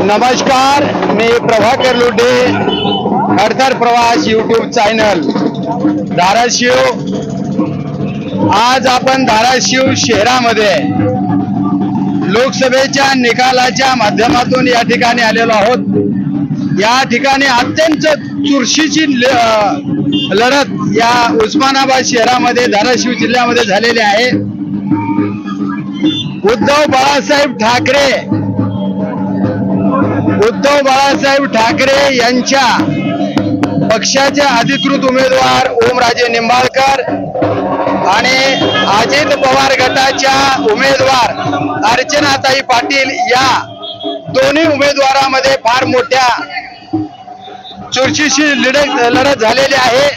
नमस्कार, मी प्रभाकर लोटे, खडतर प्रवास यूट्यूब चॅनल धाराशिव। आज आपण धाराशिव शहरामध्ये लोकसभेच्या निकालाच्या माध्यमातून या ठिकाणी आलेलो आहोत। या ठिकाणी अत्यंत चुरशीची लढत या उस्मानाबाद शहरामध्ये धाराशिव जिल्ह्यामध्ये झालेली आहे। उद्धव बाळासाहेब ठाकरे यांच्या पक्षाचे अधिकृत उमेदवार ओमराजे निंबाळकर आणि अजित पवार गटाच्या उमेदवार अर्चनाताई पाटील या दोन्ही उमेदवारांमध्ये फार मोठ्या चुरशीची लढत झालेली आहे।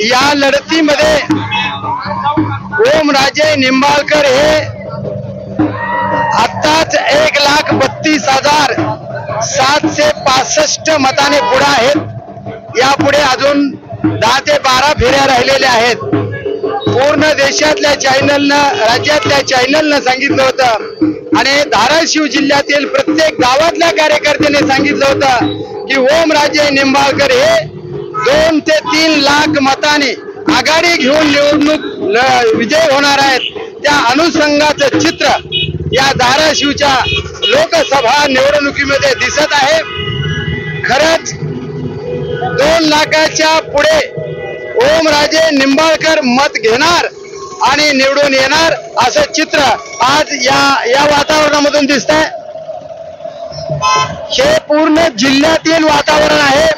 या लढतीमध्ये ओमराजे निंबाळकर हे आताच 1,32,765 मताने पुढे आहेत। यापुढे अजून 10 ते 12 फेऱ्या राहिलेल्या आहेत। पूर्ण देशातल्या चॅनलनं, राज्यातल्या चॅनलनं सांगितलं होतं आणि धाराशिव जिल्ह्यातील प्रत्येक गावातल्या कार्यकर्त्यांनी सांगितलं होतं की ओमराजे निंबाळकर हे 2 ते 3 लाख मताने आघाडी घेऊन निवडणूक विजय होणार आहेत। त्या अनुषंगाचं चित्र या धाराशिवच्या लोकसभा निवडणुकीमध्ये दिसत आहे। खरंच 2 लाखाच्या पुढे ओमराजे निंबाळकर मत घेणार आणि निवडून येणार असं चित्र आज या वातावरणामधून दिसतंय। हे पूर्ण जिल्ह्यातील वातावरण आहे।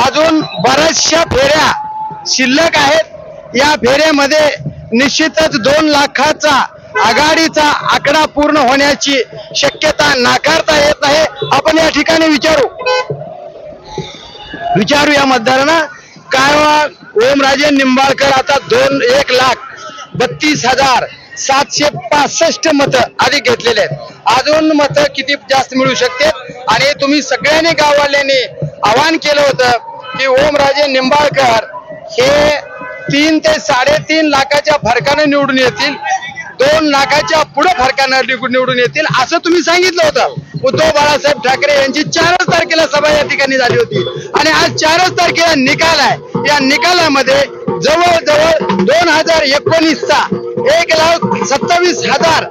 अजून बऱ्याचशा फेऱ्या शिल्लक आहेत। या फेऱ्यामध्ये निश्चितच 2 लाखाचा आघाडीचा आकडा पूर्ण होण्याची शक्यता नाकारता येत आहे। आपण या ठिकाणी विचारू या मतदारांना काय ओमराजे निंबाळकर आता 1,32,765 मतं अधिक घेतलेले आहेत। अजून मतं किती जास्त मिळू शकते आणि तुम्ही सगळ्यांनी गाववाल्यांनी आवाहन केलं होतं की ओमराजे निंबाळकर हे 3 ते 3.5 लाखाच्या फरकाने निवडून येतील, 2 लाखाच्या पुढे फरकाने निवडून येतील असं तुम्ही सांगितलं होतं। उद्धव बाळासाहेब ठाकरे यांची 4 तारखेला सभा या ठिकाणी झाली होती आणि आज 4 तारखेला निकाल आहे। या निकालामध्ये जवळजवळ 2019चा 1,27,000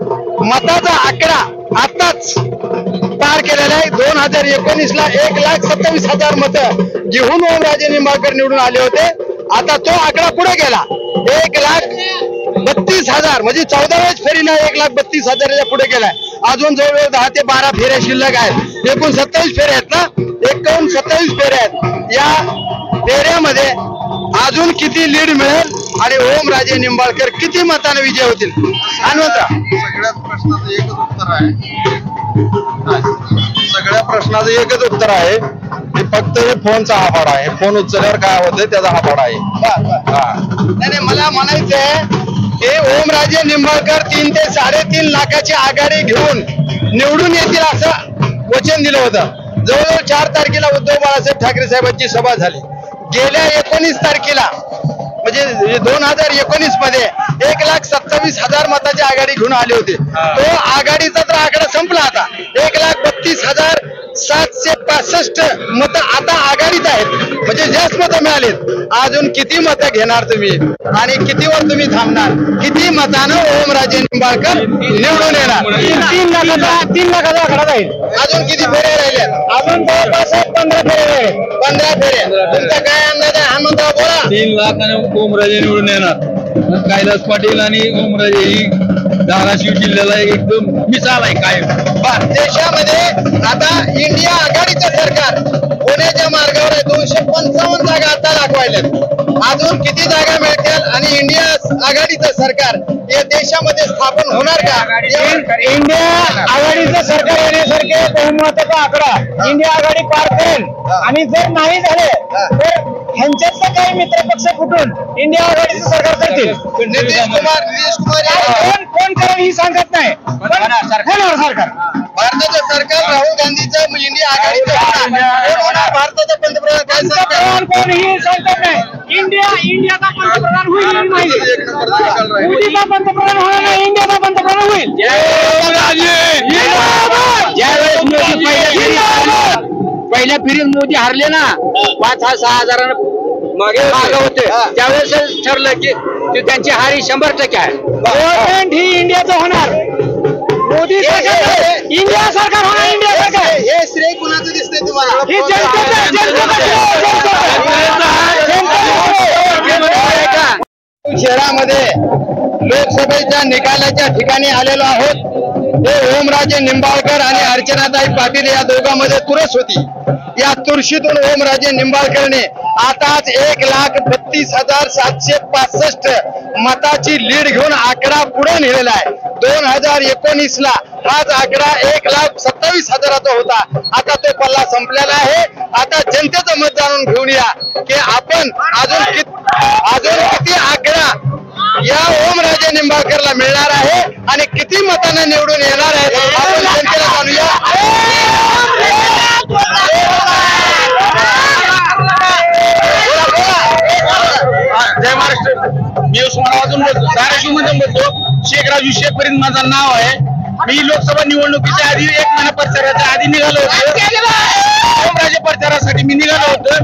मताचा आकडा आताच पार केलेला आहे। 2019ला 1,27,000 मतं घेऊन ओमराजे निंबाळकर निवडून आले होते। आता तो आकडा पुढे गेला 1,32,000 म्हणजे 14व्या फेरीला 1,32,000 पुढे गेलाय। अजून जवळजवळ 10 ते 12 फेऱ्या शिल्लक आहेत। एकूण 27 फेऱ्या आहेत ना, एकूण 27 फेऱ्या आहेत। या फेऱ्यामध्ये अजून किती लीड मिळेल आणि ओमराजे निंबाळकर किती मताने विजय होतील? सगळ्या प्रश्नाचं एकच उत्तर आहे की फक्त हे फोनचा आभाड आहे। फोन उचलल्यावर काय होतं त्याचा आभाड आहे। नाही, मला म्हणायचंय की ओमराजे निंबाळकर 3 ते 3.5 लाखाची आघाडी घेऊन निवडून येतील असं वचन दिलं होतं। जवळजवळ 4 तारखेला उद्धव बाळासाहेब ठाकरे साहेबांची सभा झाली। गेल्या 19 तारखेला म्हणजे 2019 मध्ये 1,27,000 मताची आघाडी घेऊन आले होते। तो आघाडीचा तर आकडा संपला। आता 1,32,765 मतं आता आघाडीत आहेत, म्हणजे जास्त मतं मिळालीत। अजून किती मतं घेणार तुम्ही आणि कितीवर तुम्ही थांबणार? किती मतानं ओमराजे निंबाळकर निवडून येणार? 3 लाखाचा आकडा जाईल। अजून किती फेऱ्या राहिल्या? अजून 15 फेऱ्या। तुमचा काय अंदाज आहे हनुमंतराव? बोला। 3 लाखाने ओमराजे निवडून येणार। कैलास पाटील आणि ओमराजे ही धाराशिव जिल्ह्याला एकदम मिसाल आहे कायम। देशामध्ये आता इंडिया आघाडीचं सरकार होण्याच्या मार्गावर आहे। 255 जागा आता दाखवायल्यात। अजून किती जागा मिळतील आणि इंडिया आघाडीचं सरकार या देशामध्ये स्थापन होणार का? इंडिया आघाडीचं सरकार येण्यासारखे बहुमताचा आकडा इंडिया आघाडी पार करेल आणि जर नाही झाले तर ह्यांच्यातलं काही मित्रपक्ष फुटून इंडिया आघाडीचं सरकार करतील। नितीश कुमार कोण करेल ही सांगत नाही। सरकार भारताचं सरकार राहुल गांधीचं इंडिया आघाडीचं होणार। भारताचं पंतप्रधान कोणीही सांगत नाही। इंडियाचा पंतप्रधान होईल नाही, मोदीचा पंतप्रधान होणार नाही, इंडियाचा पंतप्रधान होईल। ज्यावेळेस पहिल्या फेरीत मोदी हरले ना 5-6 हजारानं मागे होते त्यावेळेस ठरलं की त्यांची हारी 100% आहे. गव्हर्नमेंट ही इंडियाचं होणार, मोदी सरकार इंडिया सरकार होणार, इंडिया सरकार. हे श्रेय कुणाचं दिसतंय तुम्हाला? ही शहरामध्ये लोकसभेच्या निकालाच्या ठिकाणी आलेलो आहोत. हे ओमराजे निंबाळकर आणि अर्चनाताई पाटील या दोघांमध्ये तुरस होती. या तुळशीतून ओमराजे निंबाळकरने आताच 1,32,765 मताची लीड घेऊन आकडा पुढे नेलेला आहे. 2019ला हाच आकडा 1,27,000 होता. आता तो पल्ला संपलेला आहे. आता जनतेचं मत जाणून घेऊन या की आपण अजून किती आकडा या ओमराजे निंबाळकरला मिळणार आहे आणि किती मतांना निवडून येणार आहे आपण जनतेला जाणूया. जय महाराष्ट्र. मी उस्मानाबादून बोलतो, धाराशिव मधून बोलतो. शेख राजू शेखपर्यंत माझं नाव आहे. मी लोकसभा निवडणुकीच्या आधी 1 महिना प्रचाराच्या आधी निघालो होतो. ओमराजे प्रचारासाठी मी निघालो होतो.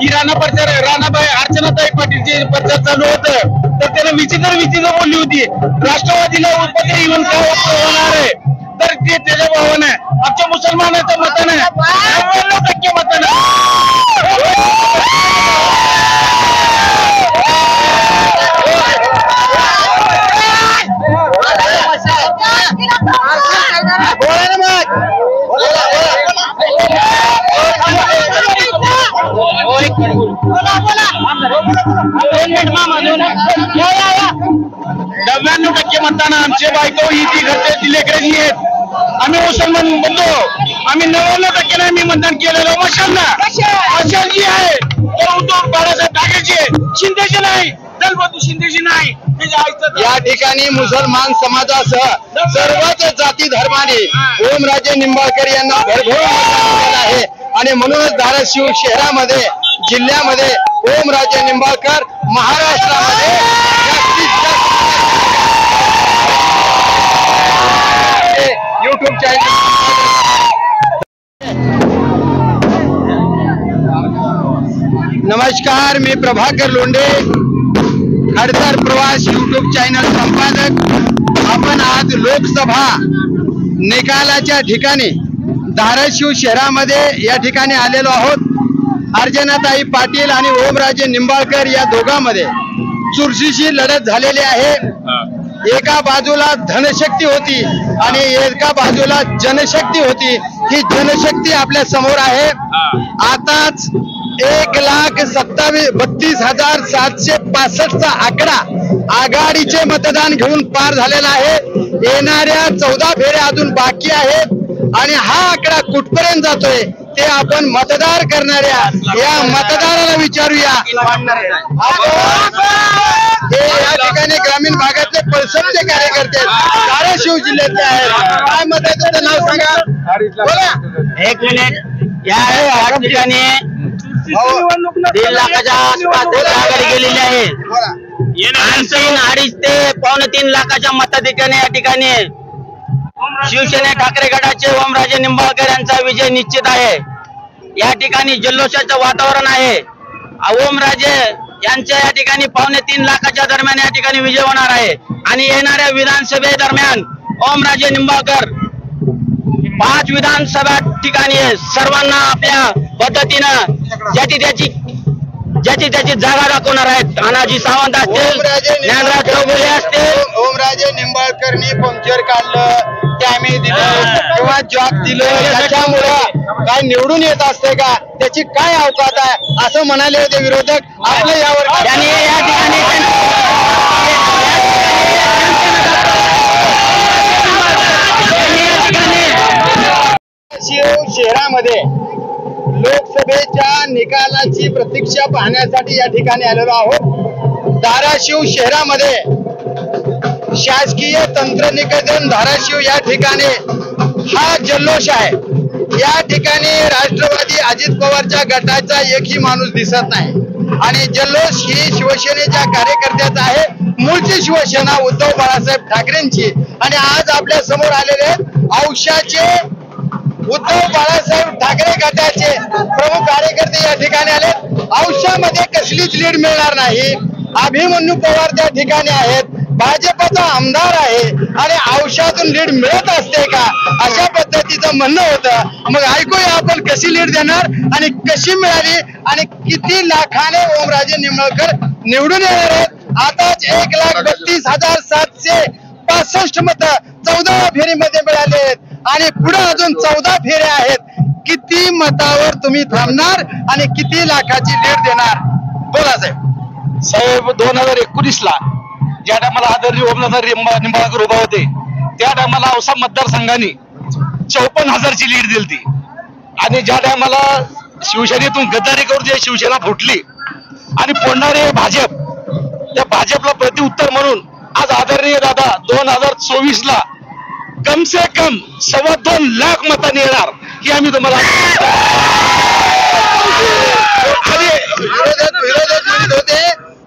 ही राणाबाई अर्चनाताई पाटीलचे प्रचार चालू होतं तर त्याला विचित्र बोलली होती. राष्ट्रवादीला उपद्रव येऊन काय होणार आहे तर ते त्याच्या भावाने आमच्या मुसलमानाच्या मताने 99% मताने मतदान आमचे बायको ही ती घरचे लेकरं आहेत. आम्ही मुसलमान बनतो. आम्ही 99% नाही मी मतदान केलेलं मशालला. मशाल जी आहे तर उद्धव बाळासाहेब ठाकरेची आहे, शिंदेची नाही, दलबहादूर शिंदेची नाही. या ठिकाणी मुसलमान समाजासह सर्वच जाती धर्माने ओमराजे निंबाळकर यांना भरभरून मतदान आहे आणि म्हणूनच धाराशिव शहरामध्ये जिल्ह्यामध्ये ओमराजे निंबाळकर महाराष्ट्रामध्ये जास्तीत जास्त YouTube चॅनल. नमस्कार, मी प्रभाकर लोंढे, खडतर प्रवास YouTube चॅनल संपादक. आपण आज लोकसभा निकालाच्या ठिकाणी धाराशिव शहरामध्ये या ठिकाणी आलेलो आहोत. अर्चनाताई पाटील आणि ओमराजे निंबाळकर या दोघांमध्ये चुरशीची लढत झालेली आहे. एका बाजूला धनशक्ती होती आणि एका बाजूला जनशक्ती होती. ही जनशक्ती आपल्या समोर आहे. आताच 1,32,765 आकडा आघाडीचे मतदान घेऊन पार झालेला आहे. येणाऱ्या 14 फेऱ्या अजून बाकी आहेत आणि हा आकडा कुठपर्यंत जातोय ते आपण मतदार करणाऱ्या या मतदाराला विचारूया. हे या ठिकाणी ग्रामीण भागातले पळसमचे कार्यकर्ते धाराशिव जिल्ह्यातले आहेत. काय मत आहे तुमचं नाव सांगा. बोला. 1 मिनिट. या ठिकाणी 3 लाखाच्या आसपास आघाडी गेलेली आहे. 2.5 ते 3.25 लाखाच्या मताधिक्याने या ठिकाणी शिवसेना ठाकरे गटाचे ओमराजे निंबाळकर यांचा विजय निश्चित आहे. या ठिकाणी जल्लोषाचं वातावरण आहे. ओमराजे यांच्या या ठिकाणी 2.25 लाखाच्या दरम्यान या ठिकाणी विजय होणार आहे आणि येणाऱ्या विधानसभे दरम्यान ओमराजे निंबाळकर 5 विधानसभा ठिकाणी सर्वांना आपल्या पद्धतीनं ज्याची त्याची जागा दाखवणार आहेत. अनाजी सावंत असतील, ज्ञानराज चौगुले असतील. ओमराजे निंबाळकरनी पंक्चर काढलं, टॅमी दिलं किंवा जॉब दिलं, त्याच्यामुळं काय निवडून येत असते का? त्याची काय अवकात आहे असं म्हणाले होते विरोधक. आपलं यावर त्यांनी या ठिकाणी शहरामध्ये लोकसभेच्या निकालाची प्रतीक्षा पाहण्यासाठी या ठिकाणी आलेलो आहोत. धाराशिव शहरामध्ये शासकीय तंत्रनिकेतन धाराशिव या ठिकाणी हा जल्लोष आहे. या ठिकाणी राष्ट्रवादी अजित पवारच्या गटाचा एकही माणूस दिसत नाही आणि जल्लोष ही शिवसेनेच्या कार्यकर्त्याचा आहे. मूळची शिवसेना उद्धव बाळासाहेब ठाकरेंची. आणि आज आपल्या समोर आलेले औषधाचे उद्धव बाळासाहेब ठाकरे गटाचे प्रमुख कार्यकर्ते या ठिकाणी आले. औशामध्ये कसलीच लीड मिळणार नाही. अभिमन्यू पवार त्या ठिकाणी आहेत, भाजपचा आमदार आहे आणि औषधातून लीड मिळत असते का, अशा पद्धतीचं म्हणणं होतं. मग ऐकूया आपण कशी लीड देणार आणि कशी मिळाली आणि किती लाखाने ओमराजे निंबाळकर निवडून येणार आहेत. आताच 1,32,765 मत 14व्या फेरीमध्ये मिळाले आहेत आणि पुढे अजून 14 फेऱ्या आहेत. किती मतावर तुम्ही थांबणार आणि किती लाखाची लीड देणार? बोला साहेब 2019ला ज्या टायमाला आदरणीय ओमराजे निंबाळकर उभा होते त्या टायमाला औसा मतदारसंघाने 54,000ची लीड दिली आणि ज्या टायमाला शिवसेनेतून गद्दारी करून जे शिवसेना फुटली आणि फोडणारे भाजप, त्या भाजपला प्रतिउत्तर म्हणून आज आदरणीय दादा 2024ला कम से कम 2.25 लाख मतांनी येणार ही आम्ही तुम्हाला विरोधक म्हणत होते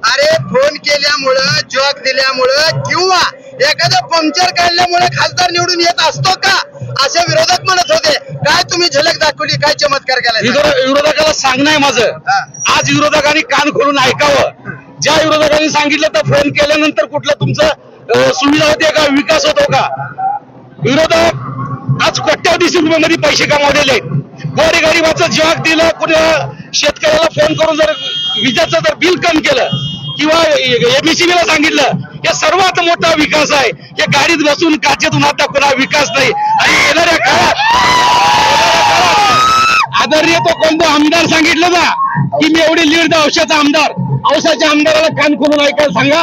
अरे फोन केल्यामुळं, जॉक दिल्यामुळं किंवा एखादं पंक्चर काढल्यामुळे खासदार निवडून येत असतो का, असे विरोधक म्हणत होते. काय तुम्ही झलक दाखवली, काय चमत्कार केला? विरोधकाला सांगणं आहे माझं, आज विरोधकांनी कान खोलून ऐकावं. ज्या विरोधकांनी सांगितलं तर फोन केल्यानंतर कुठलं तुमचं सुविधा होते का, विकास होतो का? विरोधक आज कोट्यावधी रुपयामध्ये पैसे कमावलेले आहेत. गोरगरिबाचं जॉक दिलं, कुठे शेतकऱ्याला फोन करून जर विजेचं जर बिल कमी केलं किंवा एमएससीबी ला सांगितलं, हे सर्वात मोठा विकास आहे. हे गाडीत बसून काचेतून आता कोणा विकास नाही. आणि येणाऱ्या काळात आदरणीय तो कोणता आमदार सांगितलं ना की मी एवढी लीड द्या औषधाचा आमदार, औषधाच्या आमदाराला कान खोलून ऐकायला सांगा.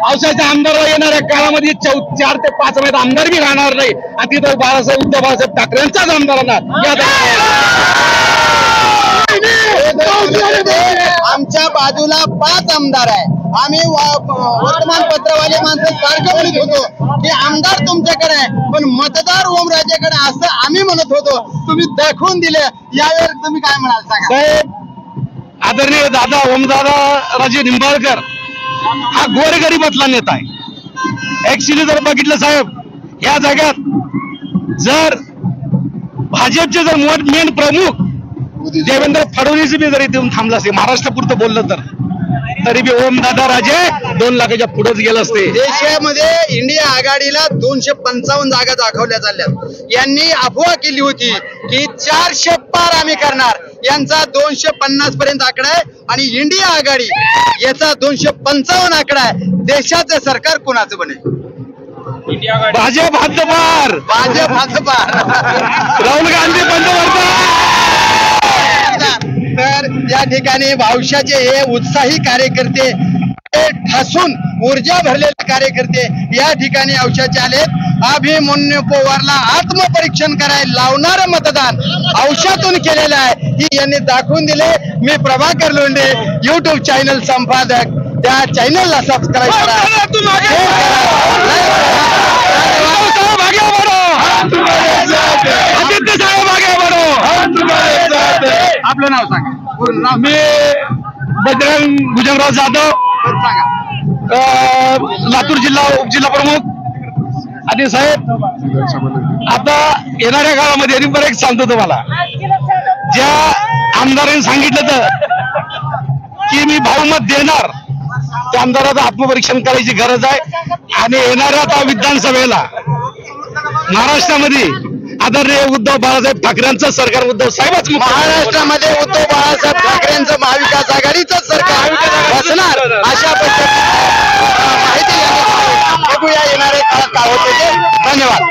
औषधाच्या आमदाराला येणाऱ्या काळामध्ये 4 ते 5 महिन्यात आमदार बी राहणार नाही आणि तिथं उद्धव बाळासाहेब ठाकरेंचाच आमदार राहणार. आमच्या बाजूला 5 आमदार आहे. आम्ही वर्तमानपत्रवाले माणसं सारखं म्हणत होतो की आमदार तुमच्याकडे आहे पण मतदार ओमराजेकडे, असं आम्ही म्हणत होतो. तुम्ही दाखवून दिले. यावेळी तुम्ही काय म्हणाल सांगा? साहेब आदरणीय दादा ओमदादा राजे निंबाळकर हा गोरगरिबातला नेता आहे. ऍक्च्युली जर बघितलं साहेब, या जाग्यात जर भाजपचे जर मेन प्रमुख देवेंद्र फडणवीस बी जरी देऊन थांबला असते, महाराष्ट्र पुरतं बोललं तरी बी ओमदादा राजे 2 लाखाच्या पुढेच गेलं असते. देशामध्ये इंडिया आघाडीला 255 जागा दाखवल्या चालल्यात. यांनी अफवा केली होती की 400 पार आम्ही करणार. यांचा 250 पर्यंत आकडा आहे आणि इंडिया आघाडी याचा 255 आकडा आहे. देशाचं सरकार कोणाचं बनेल? भाजप हद्दपार, भाजप हद्दपार. राहुल गांधी पंतप्रधान. तर या ठिकाणी भावशाचे हे उत्साही कार्यकर्ते, ठासून ऊर्जा भरलेले कार्यकर्ते या ठिकाणी औषधाचे आलेत. अभिमन्यू पवारला आत्मपरीक्षण करायला लावणारं मतदान औषधातून केलेलं आहे ही यांनी दाखवून दिले. मी प्रभाकर लोंढे, YouTube चॅनल संपादक. त्या चॅनलला सबस्क्राईब करा. आपलं नाव सांगा. मी बजरंग भुजंगराव जाधव, लातूर जिल्हा उपजिल्हा प्रमुख. आणि साहेब आता येणाऱ्या काळामध्ये आणि बरं एक सांगतो तुम्हाला, ज्या आमदारांनी सांगितलं तर की मी बहुमत देणार, त्या आमदाराचं आत्मपरीक्षण करायची गरज आहे. आणि येणाऱ्या आता विधानसभेला महाराष्ट्रामध्ये आदरणीय उद्धव बाळासाहेब ठाकरेंचं सरकार, उद्धव साहेबच महाराष्ट्रामध्ये उद्धव बाळासाहेब ठाकरेंचं महाविकास आघाडीचं सरकार बसणार अशा पद्धतीची माहिती बघूया येणारे काळ काय होते. धन्यवाद.